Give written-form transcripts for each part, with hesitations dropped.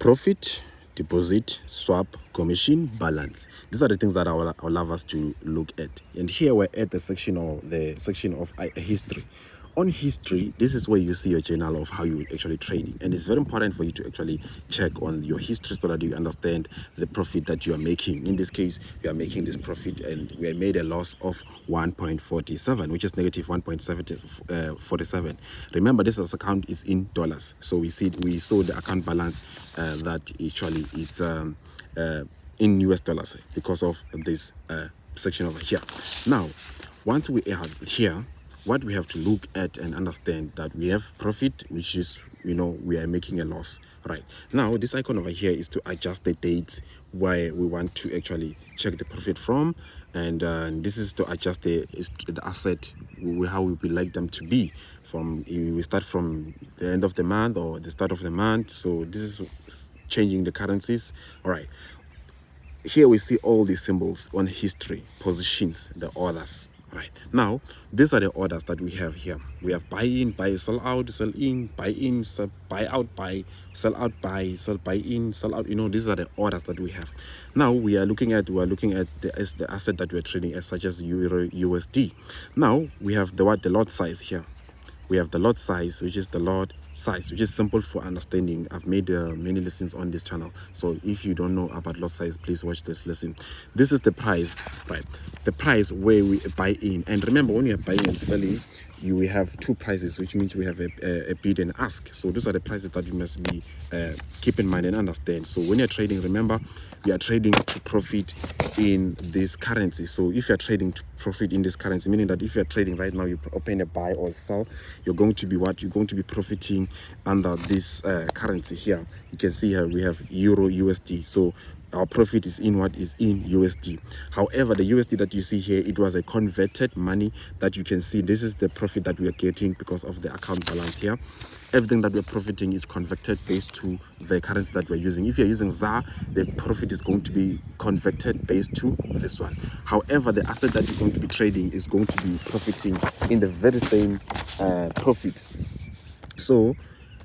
profit, deposit, swap, commission, balance. These are the things that I will allow us to look at. And here we're at the section of history. On history, this is where you see your journal of how you actually trading, and it's very important for you to actually check on your history so that you understand the profit that you are making. In this case, we are making this profit and we made a loss of 1.47, which is negative 1.47. Remember, this account is in dollars, so we saw the account balance that actually is in US dollars because of this section over here. Now, once we are here, what we have to look at and understand that we have profit, which is, we are making a loss. Right now, this icon over here is to adjust the dates where we want to actually check the profit from, and this is to adjust the asset how we would like them to be. We start from the end of the month or the start of the month, so this is changing the currencies. All right, here we see all these symbols on history, positions, the orders. Right now, these are the orders that we have here. We have buy in, buy, sell out, sell in, buy in, sell, buy out, buy, sell out, buy, sell, buy in, sell out. These are the orders that we have. Now we are looking at the asset that we're trading as, such as Euro USD. Now we have the lot size here. We have the lot size, which is the lot size, which is simple for understanding. I've made many lessons on this channel, so if you don't know about lot size, please watch this lesson. This is the price, right? The price where we buy in. And remember, when you are buying and selling, we have two prices, which means we have a bid and ask. So those are the prices that you must be keep in mind and understand. So when you're trading, remember, we are trading to profit in this currency. So if you're trading to profit in this currency, meaning that if you're trading right now, you open a buy or sell, you're going to be profiting under this currency here. You can see here we have Euro USD. So our profit is in USD. However, the USD that you see here, it was a converted money that you can see. This is the profit that we are getting because of the account balance here. Everything that we're profiting is converted based to the currency that we're using. If you're using ZAR, the profit is going to be converted based to this one. However, the asset that you're going to be trading is going to be profiting in the very same profit. So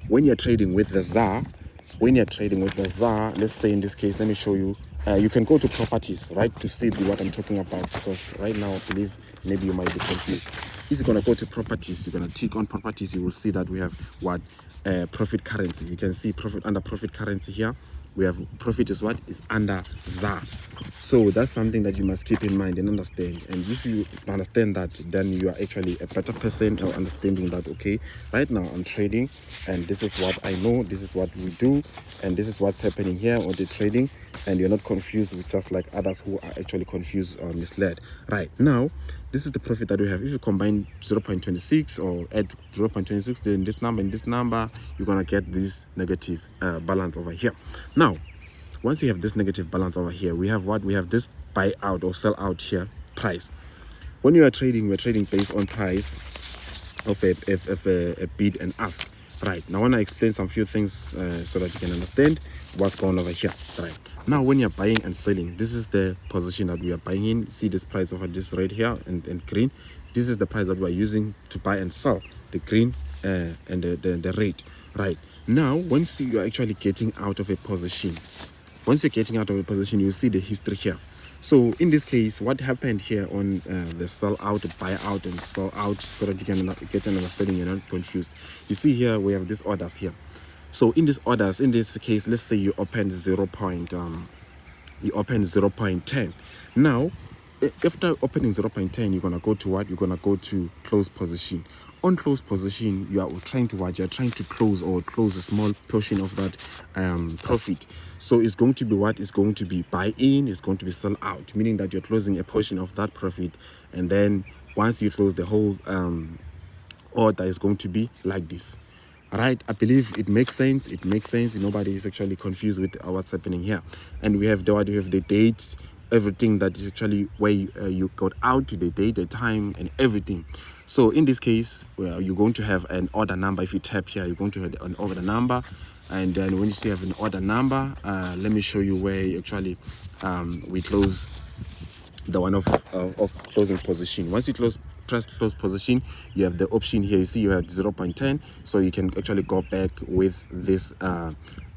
when you're trading with the ZAR, let's say in this case, let me show you. You can go to properties, right, to see what I'm talking about, because right now I believe maybe you might be confused. If you're going to go to properties, you're going to tick on properties, you will see that we have what? Profit currency. You can see profit under profit currency here. We have profit is under ZAR. So that's something that you must keep in mind and understand. And if you understand that, then you are actually a better person or understanding that, okay, right now I'm trading and this is what I know, this is what we do, and this is what's happening here on the trading, and you're not confused with just like others who are actually confused or misled. Right now, this is the profit that we have. If you combine 0.26 or add 0.26, then this number and this number, you're gonna get this negative balance over here. Now, once you have this negative balance over here, we have what? We have this buy out or sell out here price. When you are trading, we're trading based on price of a bid and ask. Right now, I want to explain some few things so that you can understand what's going on over here. Right now, when you're buying and selling, this is the position that we are buying in. See this price over this red here and green. This is the price that we are using to buy and sell, the green and the red. Right now, once you are actually getting out of a position, you see the history here. So in this case, what happened here on the sell out, buy out, and sell out, so that you can get an understanding, you're not confused. You see here we have these orders here. So in these orders, in this case, let's say you opened 0.10. Now, after opening 0.10, you're gonna go to what? You're gonna go to close position. On close position, you are trying to close a small portion of that profit. So it's going to be what? It's going to be buy in, it's going to be sell out, meaning that you're closing a portion of that profit, and then once you close the whole order is going to be like this. All right, I believe it makes sense. Nobody is actually confused with what's happening here. And we have the date, everything that is actually where you got out, the date, the time, and everything. So in this case, well, you're going to have an order number. If you tap here, you're going to have an order number. And then when you see have an order number, let me show you where you actually we close the one of closing position. Once you press close position, you have the option here. You see you have 0.10, so you can actually go back with this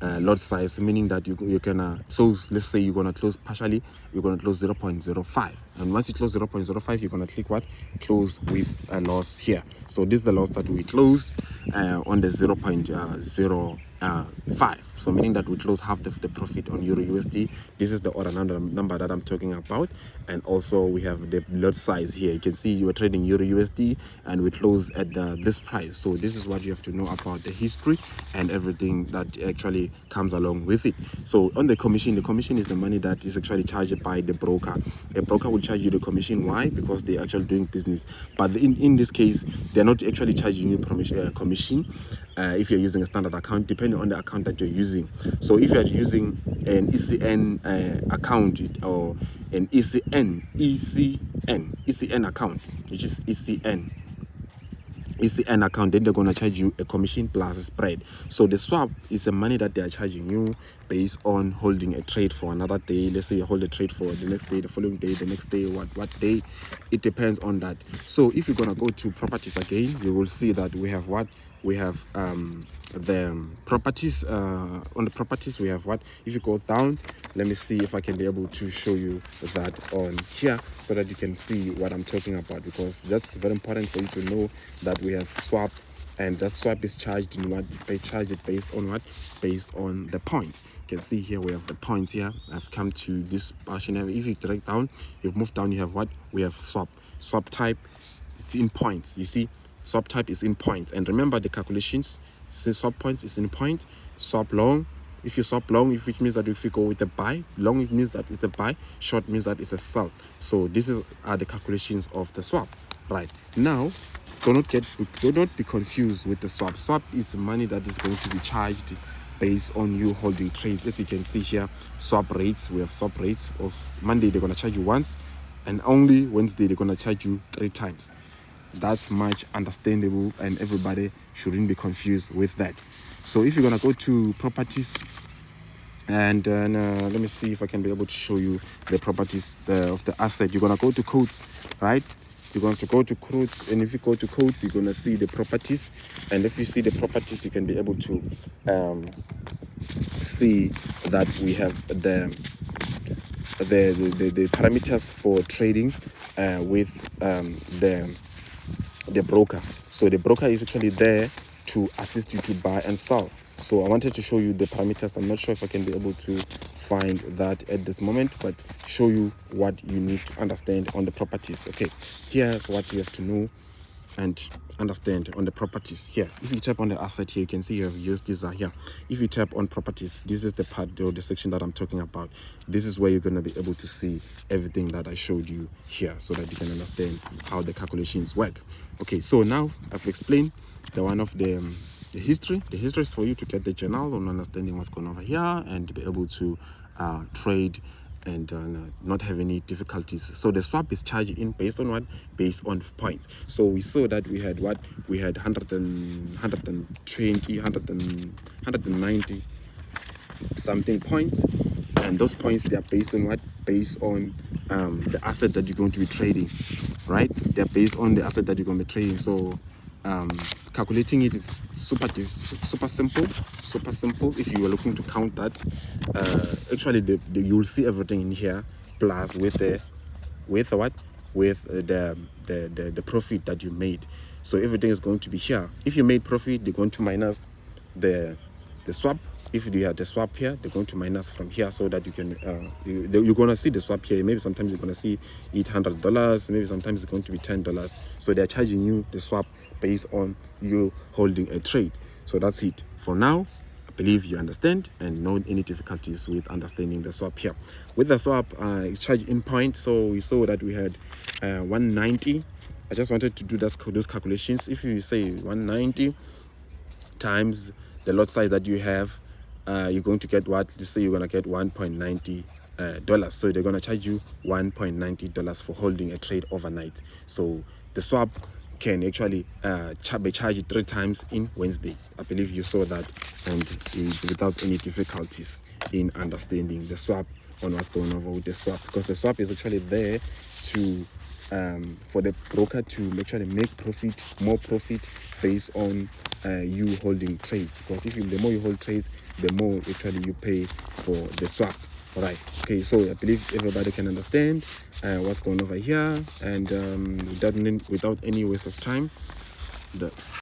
lot size, meaning that you're gonna close, let's say you're gonna close partially, you're gonna close 0.05, and once you close 0.05, you're gonna click what? Close with a loss here. So this is the loss that we closed on the 0.05, so meaning that we close half the profit on Euro USD. This is the order number that I'm talking about. And also we have the lot size here. You can see you are trading Euro USD and we close at this price. So this is what you have to know about the history and everything that actually comes along with it. So on the commission is the money that is actually charged by the broker. A broker will charge you the commission. Why? Because they're actually doing business. But in this case, they're not actually charging you commission if you're using a standard account, depending on the account that you're using. So if you're using an ECN account or an ECN account, which is ECN account, then they're going to charge you a commission plus a spread. So the swap is the money that they are charging you based on holding a trade for another day. Let's say you hold a trade for the next day, the following day, the next day, what day, it depends on that. So if you're going to go to properties again, you will see that we have what? We have the properties. On the properties we have what? If you go down, let me see if I can be able to show you that on here so that you can see what I'm talking about, because that's very important for you to know that we have swap, and that swap is charged in what? They charge it based on what? Based on the points. You can see here we have the points here. I've come to this portion here. If you drag down, you've moved down, you have what? We have swap type. It's in points. You see, swap type is in points, and remember the calculations. Since swap points is in point, swap long. If you swap long, which means that if you go with the buy, long it means that it's the buy, short means that it's a sell. So this are the calculations of the swap. Right now, do not be confused with the swap. Swap is money that is going to be charged based on you holding trades. As you can see here, swap rates. We have swap rates of Monday. They're going to charge you once, and only Wednesday they're going to charge you 3 times. That's much understandable, and everybody shouldn't be confused with that. So if you're gonna go to properties, and let me see if I can be able to show you the properties of the asset. You're gonna go to codes, right? You're going to go to codes, and if you go to codes, you're gonna see the properties. And if you see the properties, you can be able to see that we have the parameters for trading with the broker. So the broker is actually there to assist you to buy and sell. So I wanted to show you the parameters. I'm not sure if I can be able to find that at this moment, but show you what you need to understand on the properties. Okay, here's what you have to know and understand on the properties. Here, if you tap on the asset here, you can see you have USDs are here. If you tap on properties, this is the part or the section that I'm talking about. This is where you're going to be able to see everything that I showed you here, so that you can understand how the calculations work. Okay, so now I've explained the one of the history. The history is for you to get the journal on understanding what's going on over here and be able to trade and not have any difficulties. So the swap is charged in based on what? Based on points. So we saw that we had what? We had 190 something points, and those points, they are based on what? Based on the asset that you're going to be trading, right? They're based on the asset that you're going to be trading. So calculating it is super simple. If you are looking to count that, actually you'll see everything in here, plus with the profit that you made. So everything is going to be here. If you made profit, they're going to minus the swap. If you had the swap here, they're going to minus from here, so that you can you're going to see the swap here. Maybe sometimes you're going to see $800, maybe sometimes it's going to be $10. So they're charging you the swap based on you holding a trade. So that's it for now. I believe you understand and no any difficulties with understanding the swap here. With the swap charge in point, so we saw that we had 190. I just wanted to do those calculations. If you say 190 times the lot size that you have, you're going to get what? Let's say you're going to get $1.90. So they're going to charge you $1.90 for holding a trade overnight. So the swap can actually be charged 3 times in Wednesday. I believe you saw that, and without any difficulties in understanding the swap on what's going on with the swap, because the swap is actually there to for the broker to actually make more profit based on you holding trades. Because the more you hold trades, the more actually you pay for the swap. All right. Okay, so I believe everybody can understand what's going over here, and without any waste of time,